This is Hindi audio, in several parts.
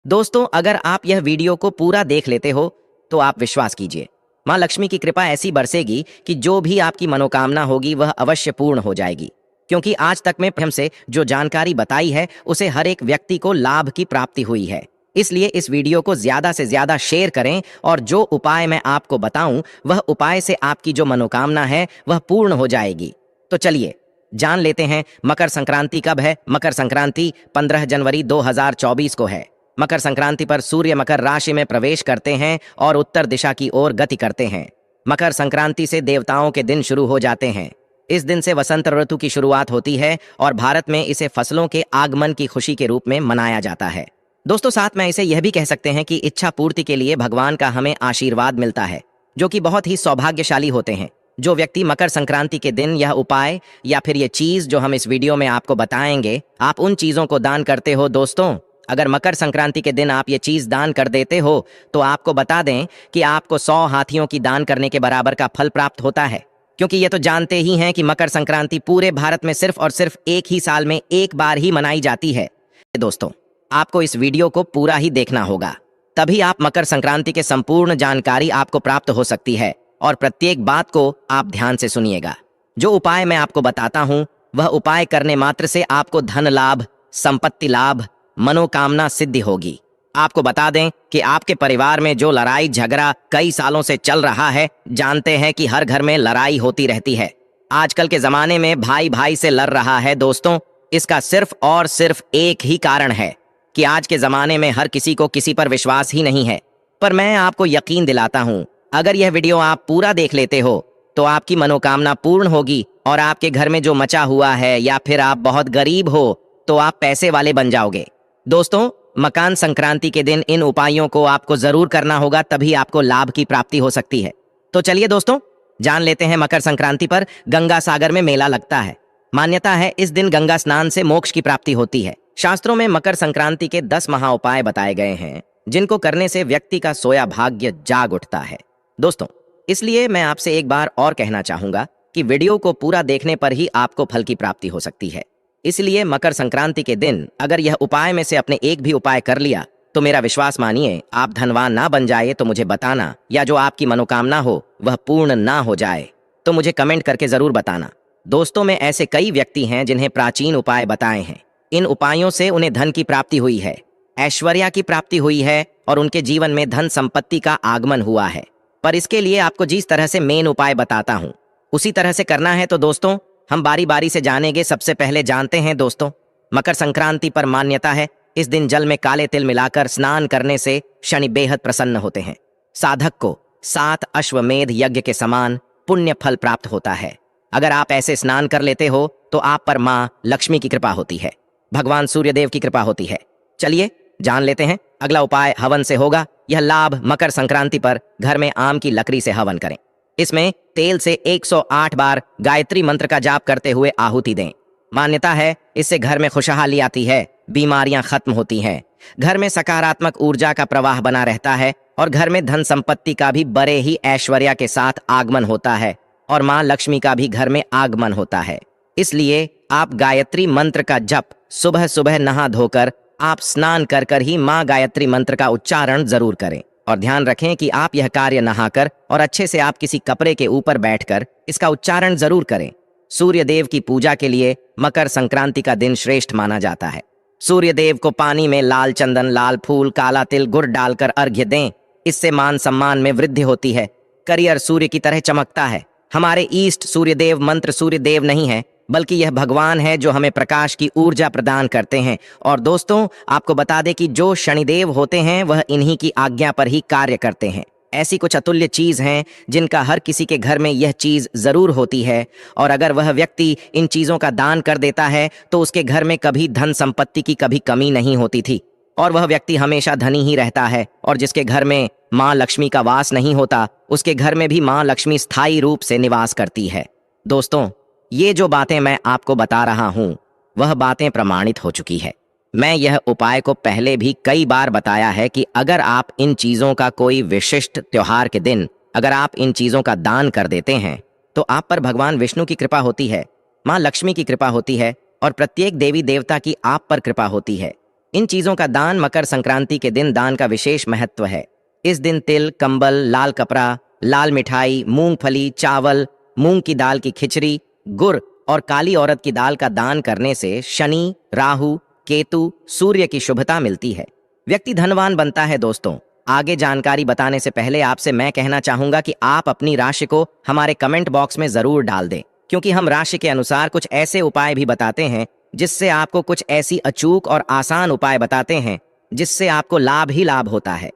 दोस्तों, अगर आप यह वीडियो को पूरा देख लेते हो तो आप विश्वास कीजिए, माँ लक्ष्मी की कृपा ऐसी बरसेगी कि जो भी आपकी मनोकामना होगी वह अवश्य पूर्ण हो जाएगी। क्योंकि आज तक में हमसे जो जानकारी बताई है उसे हर एक व्यक्ति को लाभ की प्राप्ति हुई है। इसलिए इस वीडियो को ज्यादा से ज्यादा शेयर करें और जो उपाय मैं आपको बताऊं वह उपाय से आपकी जो मनोकामना है वह पूर्ण हो जाएगी। तो चलिए जान लेते हैं मकर संक्रांति कब है। मकर संक्रांति 15 जनवरी 2024 को है। मकर संक्रांति पर सूर्य मकर राशि में प्रवेश करते हैं और उत्तर दिशा की ओर गति करते हैं। मकर संक्रांति से देवताओं के दिन शुरू हो जाते हैं। इस दिन से वसंत ऋतु की शुरुआत होती है और भारत में इसे फसलों के आगमन की खुशी के रूप में मनाया जाता है। दोस्तों, साथ में इसे यह भी कह सकते हैं कि इच्छा पूर्ति के लिए भगवान का हमें आशीर्वाद मिलता है, जो कि बहुत ही सौभाग्यशाली होते हैं। जो व्यक्ति मकर संक्रांति के दिन यह उपाय या फिर ये चीज जो हम इस वीडियो में आपको बताएंगे, आप उन चीजों को दान करते हो। दोस्तों, अगर मकर संक्रांति के दिन आप ये चीज दान कर देते हो तो आपको बता दें कि आपको 100 हाथियों की दान करने के बराबर का फल प्राप्त होता है। क्योंकि ये तो जानते ही हैं कि मकर संक्रांति पूरे भारत में सिर्फ और सिर्फ एक ही साल में एक बार ही मनाई जाती है। दोस्तों, आपको इस वीडियो को पूरा ही देखना होगा, तभी आप मकर संक्रांति के संपूर्ण जानकारी आपको प्राप्त हो सकती है। और प्रत्येक बात को आप ध्यान से सुनिएगा। जो उपाय मैं आपको बताता हूं वह उपाय करने मात्र से आपको धन लाभ, संपत्ति लाभ, मनोकामना सिद्धि होगी। आपको बता दें कि आपके परिवार में जो लड़ाई झगड़ा कई सालों से चल रहा है, जानते हैं कि हर घर में लड़ाई होती रहती है। आजकल के जमाने में भाई भाई से लड़ रहा है। दोस्तों, इसका सिर्फ और सिर्फ एक ही कारण है कि आज के जमाने में हर किसी को किसी पर विश्वास ही नहीं है। पर मैं आपको यकीन दिलाता हूं, अगर यह वीडियो आप पूरा देख लेते हो तो आपकी मनोकामना पूर्ण होगी और आपके घर में जो मचा हुआ है या फिर आप बहुत गरीब हो तो आप पैसे वाले बन जाओगे। दोस्तों, मकर संक्रांति के दिन इन उपायों को आपको जरूर करना होगा, तभी आपको लाभ की प्राप्ति हो सकती है। तो चलिए दोस्तों, जान लेते हैं। मकर संक्रांति पर गंगा सागर में मेला लगता है। मान्यता है इस दिन गंगा स्नान से मोक्ष की प्राप्ति होती है। शास्त्रों में मकर संक्रांति के 10 महा उपाय बताए गए हैं, जिनको करने से व्यक्ति का सोया भाग्य जाग उठता है। दोस्तों, इसलिए मैं आपसे एक बार और कहना चाहूंगा कि वीडियो को पूरा देखने पर ही आपको फल की प्राप्ति हो सकती है। इसलिए मकर संक्रांति के दिन अगर यह उपाय में से अपने एक भी उपाय कर लिया तो मेरा विश्वास मानिए, आप धनवान ना बन जाए तो मुझे बताना, या जो आपकी मनोकामना हो वह पूर्ण ना हो जाए तो मुझे कमेंट करके जरूर बताना। दोस्तों, में ऐसे कई व्यक्ति हैं जिन्हें प्राचीन उपाय बताए हैं। इन उपायों से उन्हें धन की प्राप्ति हुई है, ऐश्वर्या की प्राप्ति हुई है और उनके जीवन में धन संपत्ति का आगमन हुआ है। पर इसके लिए आपको जिस तरह से मेन उपाय बताता हूं उसी तरह से करना है। तो दोस्तों, हम बारी बारी से जानेंगे। सबसे पहले जानते हैं दोस्तों, मकर संक्रांति पर मान्यता है इस दिन जल में काले तिल मिलाकर स्नान करने से शनि बेहद प्रसन्न होते हैं। साधक को 7 अश्वमेध यज्ञ के समान पुण्य फल प्राप्त होता है। अगर आप ऐसे स्नान कर लेते हो तो आप पर माँ लक्ष्मी की कृपा होती है, भगवान सूर्यदेव की कृपा होती है। चलिए जान लेते हैं। अगला उपाय हवन से होगा। यह लाभ मकर संक्रांति पर घर में आम की लकड़ी से हवन करें। इसमें तेल से 108 बार गायत्री मंत्र का जाप करते हुए आहुति दें। मान्यता है इससे घर में खुशहाली आती है, बीमारियां खत्म होती हैं, घर में सकारात्मक ऊर्जा का प्रवाह बना रहता है और घर में धन संपत्ति का भी बड़े ही ऐश्वर्या के साथ आगमन होता है और माँ लक्ष्मी का भी घर में आगमन होता है। इसलिए आप गायत्री मंत्र का जप सुबह सुबह नहा धोकर आप स्नान कर कर ही माँ गायत्री मंत्र का उच्चारण जरूर करें। और ध्यान रखें कि आप यह कार्य नहाकर और अच्छे से आप किसी कपड़े के ऊपर बैठकर इसका उच्चारण जरूर करें। सूर्य देव की पूजा के लिए मकर संक्रांति का दिन श्रेष्ठ माना जाता है। सूर्य देव को पानी में लाल चंदन, लाल फूल, काला तिल, गुड़ डालकर अर्घ्य दें। इससे मान सम्मान में वृद्धि होती है। करियर सूर्य की तरह चमकता है। हमारे ईष्ट सूर्यदेव मंत्र सूर्यदेव नहीं है, बल्कि यह भगवान है जो हमें प्रकाश की ऊर्जा प्रदान करते हैं। और दोस्तों, आपको बता दें कि जो शनिदेव होते हैं वह इन्हीं की आज्ञा पर ही कार्य करते हैं। ऐसी कुछ अतुल्य चीज हैं जिनका हर किसी के घर में यह चीज जरूर होती है और अगर वह व्यक्ति इन चीजों का दान कर देता है तो उसके घर में कभी धन संपत्ति की कभी कमी नहीं होती थी और वह व्यक्ति हमेशा धनी ही रहता है। और जिसके घर में माँ लक्ष्मी का वास नहीं होता उसके घर में भी माँ लक्ष्मी स्थायी रूप से निवास करती है। दोस्तों, ये जो बातें मैं आपको बता रहा हूं वह बातें प्रमाणित हो चुकी है। मैं यह उपाय को पहले भी कई बार बताया है कि अगर आप इन चीजों का कोई विशिष्ट त्योहार के दिन अगर आप इन चीजों का दान कर देते हैं तो आप पर भगवान विष्णु की कृपा होती है, माँ लक्ष्मी की कृपा होती है और प्रत्येक देवी देवता की आप पर कृपा होती है। इन चीजों का दान मकर संक्रांति के दिन दान का विशेष महत्व है। इस दिन तिल, कंबल, लाल कपड़ा, लाल मिठाई, मूंगफली, चावल, मूंग की दाल की खिचड़ी, गुड़ और काली औरत की दाल का दान करने से शनि, राहु, केतु, सूर्य की शुभता मिलती है। व्यक्ति धनवान बनता है। दोस्तों, आगे जानकारी बताने से पहले आपसे मैं कहना चाहूंगा कि आप अपनी राशि को हमारे कमेंट बॉक्स में जरूर डाल दें, क्योंकि हम राशि के अनुसार कुछ ऐसे उपाय भी बताते हैं जिससे आपको कुछ ऐसी अचूक और आसान उपाय बताते हैं जिससे आपको लाभ ही लाभ होता है।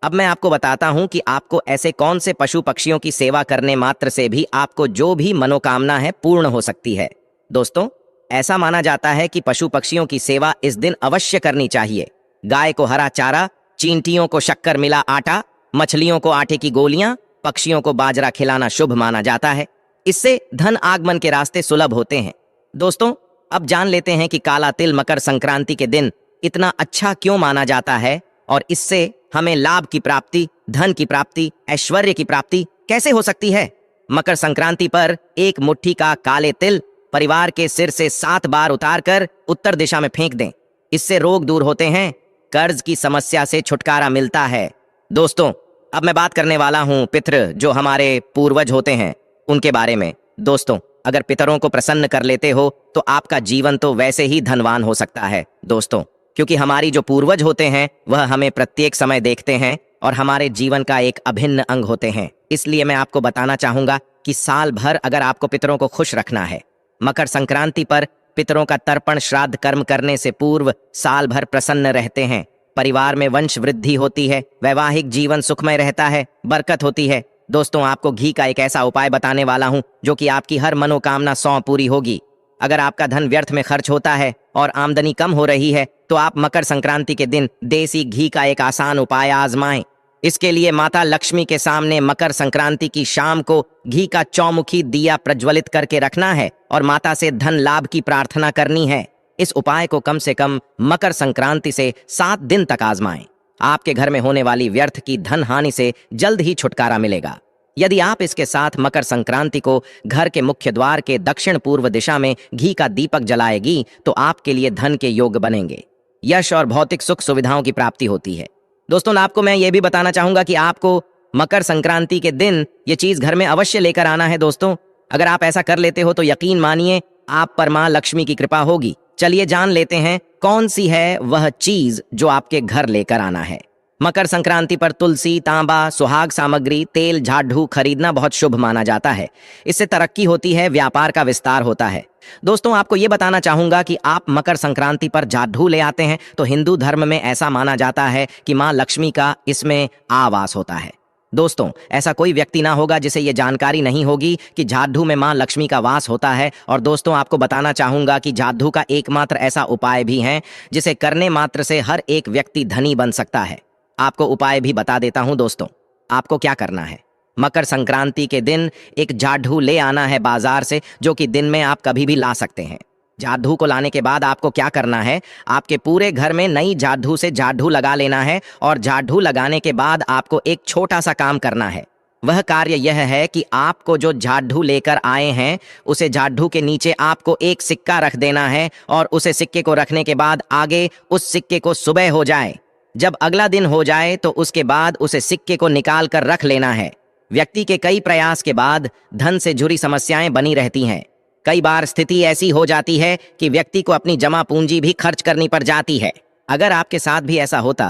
अब मैं आपको बताता हूं कि आपको ऐसे कौन से पशु पक्षियों की सेवा करने मात्र से भी आपको जो भी मनोकामना है पूर्ण हो सकती है। दोस्तों, ऐसा माना जाता है कि पशु पक्षियों की सेवा इस दिन अवश्य करनी चाहिए। गाय को हरा चारा, चींटियों को शक्कर मिला आटा, मछलियों को आटे की गोलियां, पक्षियों को बाजरा खिलाना शुभ माना जाता है। इससे धन आगमन के रास्ते सुलभ होते हैं। दोस्तों, अब जान लेते हैं कि काला तिल मकर संक्रांति के दिन इतना अच्छा क्यों माना जाता है और इससे हमें लाभ की प्राप्ति, धन की प्राप्ति, ऐश्वर्य की प्राप्ति कैसे हो सकती है। मकर संक्रांति पर एक मुट्ठी का काले तिल परिवार के सिर से 7 बार उतारकर उत्तर दिशा में फेंक दें। इससे रोग दूर होते हैं, कर्ज की समस्या से छुटकारा मिलता है। दोस्तों, अब मैं बात करने वाला हूं पितृ, जो हमारे पूर्वज होते हैं, उनके बारे में। दोस्तों, अगर पितरों को प्रसन्न कर लेते हो तो आपका जीवन तो वैसे ही धनवान हो सकता है। दोस्तों, क्योंकि हमारी जो पूर्वज होते हैं वह हमें प्रत्येक समय देखते हैं और हमारे जीवन का एक अभिन्न अंग होते हैं। इसलिए मैं आपको बताना चाहूंगा कि साल भर अगर आपको पितरों को खुश रखना है, मकर संक्रांति पर पितरों का तर्पण श्राद्ध कर्म करने से पूर्व साल भर प्रसन्न रहते हैं। परिवार में वंश वृद्धि होती है, वैवाहिक जीवन सुखमय रहता है, बरकत होती है। दोस्तों, आपको घी का एक ऐसा उपाय बताने वाला हूं जो कि आपकी हर मनोकामना 100 पूरी होगी। अगर आपका धन व्यर्थ में खर्च होता है और आमदनी कम हो रही है तो आप मकर संक्रांति के दिन देसी घी का एक आसान उपाय आजमाएं। इसके लिए माता लक्ष्मी के सामने मकर संक्रांति की शाम को घी का चौमुखी दिया प्रज्वलित करके रखना है और माता से धन लाभ की प्रार्थना करनी है। इस उपाय को कम से कम मकर संक्रांति से 7 दिन तक आजमाएं। आपके घर में होने वाली व्यर्थ की धन हानि से जल्द ही छुटकारा मिलेगा। यदि आप इसके साथ मकर संक्रांति को घर के मुख्य द्वार के दक्षिण पूर्व दिशा में घी का दीपक जलाएगी तो आपके लिए धन के योग बनेंगे, यश और भौतिक सुख सुविधाओं की प्राप्ति होती है। दोस्तों, आपको मैं ये भी बताना चाहूंगा कि आपको मकर संक्रांति के दिन ये चीज घर में अवश्य लेकर आना है। दोस्तों, अगर आप ऐसा कर लेते हो तो यकीन मानिए आप पर मां लक्ष्मी की कृपा होगी। चलिए जान लेते हैं कौन सी है वह चीज जो आपके घर लेकर आना है। मकर संक्रांति पर तुलसी, तांबा, सुहाग सामग्री, तेल, झाड़ू खरीदना बहुत शुभ माना जाता है। इससे तरक्की होती है, व्यापार का विस्तार होता है। दोस्तों, आपको ये बताना चाहूंगा कि आप मकर संक्रांति पर झाड़ू ले आते हैं तो हिंदू धर्म में ऐसा माना जाता है कि मां लक्ष्मी का इसमें आवास होता है। दोस्तों, ऐसा कोई व्यक्ति ना होगा जिसे ये जानकारी नहीं होगी कि झाड़ू में मां लक्ष्मी का वास होता है। और दोस्तों, आपको बताना चाहूंगा कि झाड़ू का एकमात्र ऐसा उपाय भी है जिसे करने मात्र से हर एक व्यक्ति धनी बन सकता है। आपको उपाय भी बता देता हूं। दोस्तों, आपको क्या करना है, मकर संक्रांति के दिन एक झाड़ू ले आना है बाजार से, जो कि दिन में आप कभी भी ला सकते हैं। झाड़ू को लाने के बाद आपको क्या करना है, आपके पूरे घर में नई झाड़ू से झाड़ू लगा लेना है। और झाड़ू लगाने के बाद आपको एक छोटा सा काम करना है। वह कार्य यह है कि आपको जो झाड़ू लेकर आए हैं उसे झाड़ू के नीचे आपको एक सिक्का रख देना है और उसे सिक्के को रखने के बाद आगे उस सिक्के को सुबह हो जाए। जब अगला दिन हो जाए तो उसके बाद उसे सिक्के को निकाल कर रख लेना है। व्यक्ति के कई प्रयास के बाद धन से जुड़ी समस्याएं बनी रहती हैं। कई बार स्थिति ऐसी हो जाती है कि व्यक्ति को अपनी जमा पूंजी भी खर्च करनी पड़ जाती है। अगर आपके साथ भी ऐसा होता,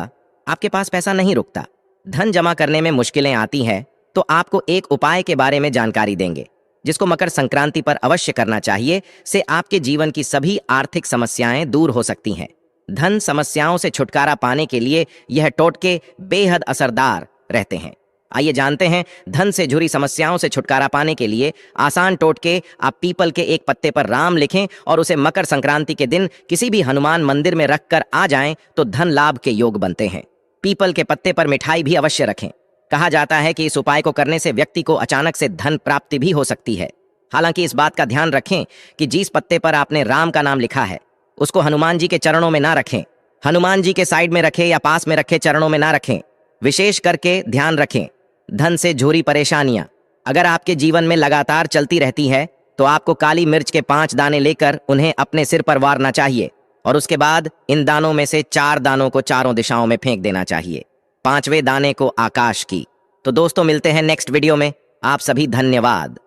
आपके पास पैसा नहीं रुकता, धन जमा करने में मुश्किलें आती हैं, तो आपको एक उपाय के बारे में जानकारी देंगे जिसको मकर संक्रांति पर अवश्य करना चाहिए। से आपके जीवन की सभी आर्थिक समस्याएं दूर हो सकती हैं। धन समस्याओं से छुटकारा पाने के लिए यह टोटके बेहद असरदार रहते हैं। आइए जानते हैं धन से जुड़ी समस्याओं से छुटकारा पाने के लिए आसान टोटके। आप पीपल के एक पत्ते पर राम लिखें और उसे मकर संक्रांति के दिन किसी भी हनुमान मंदिर में रखकर आ जाएं तो धन लाभ के योग बनते हैं। पीपल के पत्ते पर मिठाई भी अवश्य रखें। कहा जाता है कि इस उपाय को करने से व्यक्ति को अचानक से धन प्राप्ति भी हो सकती है। हालांकि इस बात का ध्यान रखें कि जिस पत्ते पर आपने राम का नाम लिखा है उसको हनुमान जी के चरणों में ना रखें। हनुमान जी के साइड में रखें या पास में रखे चरणों में ना रखें। विशेष करके ध्यान रखें धन से जुड़ी परेशानियां अगर आपके जीवन में लगातार चलती रहती है तो आपको काली मिर्च के 5 दाने लेकर उन्हें अपने सिर पर वारना चाहिए। और उसके बाद इन दानों में से 4 दानों को चारों दिशाओं में फेंक देना चाहिए, 5वें दाने को आकाश की। तो दोस्तों मिलते हैं नेक्स्ट वीडियो में। आप सभी धन्यवाद।